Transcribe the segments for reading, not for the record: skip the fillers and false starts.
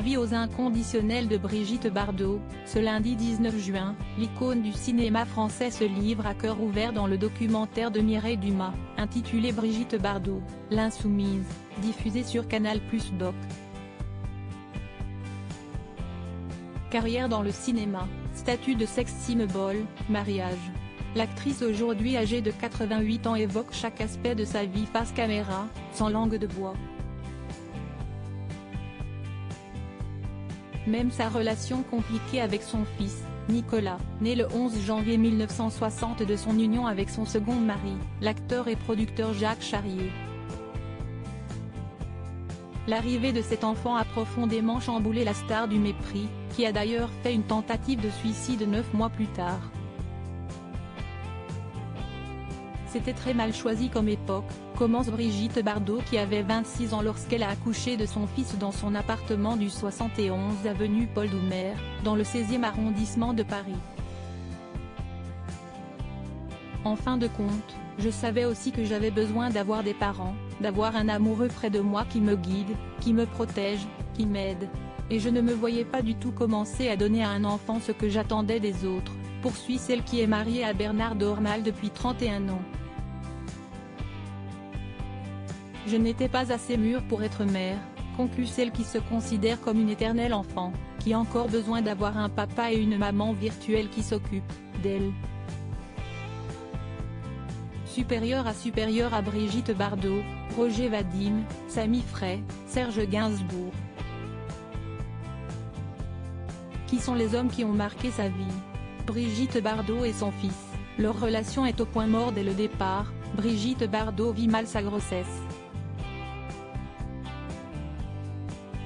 Avis aux inconditionnels de Brigitte Bardot. Ce lundi 19 juin, l'icône du cinéma français se livre à cœur ouvert dans le documentaire de Mireille Dumas, intitulé Brigitte Bardot, l'insoumise, diffusé sur Canal+ Doc. Carrière dans le cinéma, statut de sex symbol, mariage. L'actrice aujourd'hui âgée de 88 ans évoque chaque aspect de sa vie face caméra, sans langue de bois. Même sa relation compliquée avec son fils, Nicolas, né le 11 janvier 1960 de son union avec son second mari, l'acteur et producteur Jacques Charrier. L'arrivée de cet enfant a profondément chamboulé la star du mépris, qui a d'ailleurs fait une tentative de suicide 9 mois plus tard. C'était très mal choisi comme époque, commence Brigitte Bardot qui avait 26 ans lorsqu'elle a accouché de son fils dans son appartement du 71 avenue Paul Doumer, dans le 16e arrondissement de Paris. En fin de compte, je savais aussi que j'avais besoin d'avoir des parents, d'avoir un amoureux près de moi qui me guide, qui me protège, qui m'aide. Et je ne me voyais pas du tout commencer à donner à un enfant ce que j'attendais des autres, poursuit celle qui est mariée à Bernard Dormal depuis 31 ans. Je n'étais pas assez mûre pour être mère, conclut celle qui se considère comme une éternelle enfant, qui a encore besoin d'avoir un papa et une maman virtuelle qui s'occupent d'elle. Supérieure à Brigitte Bardot, Roger Vadim, Samy Frey, Serge Gainsbourg. Qui sont les hommes qui ont marqué sa vie? Brigitte Bardot et son fils. Leur relation est au point mort dès le départ. Brigitte Bardot vit mal sa grossesse.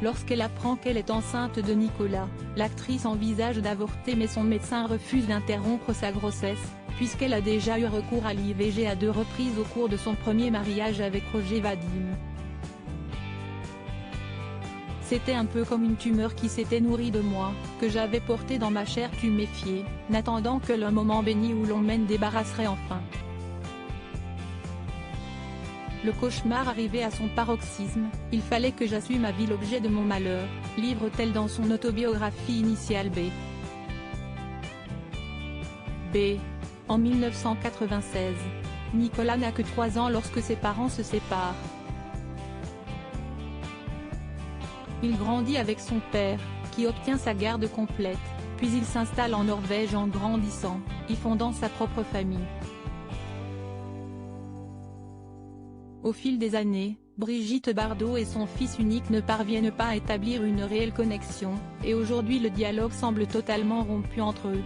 Lorsqu'elle apprend qu'elle est enceinte de Nicolas, l'actrice envisage d'avorter mais son médecin refuse d'interrompre sa grossesse, puisqu'elle a déjà eu recours à l'IVG à 2 reprises au cours de son premier mariage avec Roger Vadim. C'était un peu comme une tumeur qui s'était nourrie de moi, que j'avais portée dans ma chair tuméfiée, n'attendant que le moment béni où l'on m'en débarrasserait enfin. Le cauchemar arrivait à son paroxysme, il fallait que j'assume ma vie l'objet de mon malheur, livre-t-elle dans son autobiographie initiale B. En 1996. Nicolas n'a que 3 ans lorsque ses parents se séparent. Il grandit avec son père, qui obtient sa garde complète, puis il s'installe en Norvège en grandissant, y fondant sa propre famille. Au fil des années, Brigitte Bardot et son fils unique ne parviennent pas à établir une réelle connexion, et aujourd'hui le dialogue semble totalement rompu entre eux.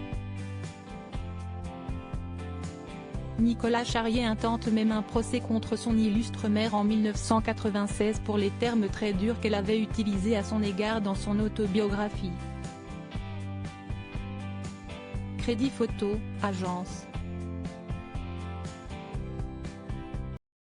Nicolas Charrier intente même un procès contre son illustre mère en 1996 pour les termes très durs qu'elle avait utilisés à son égard dans son autobiographie. Crédit photo, agence.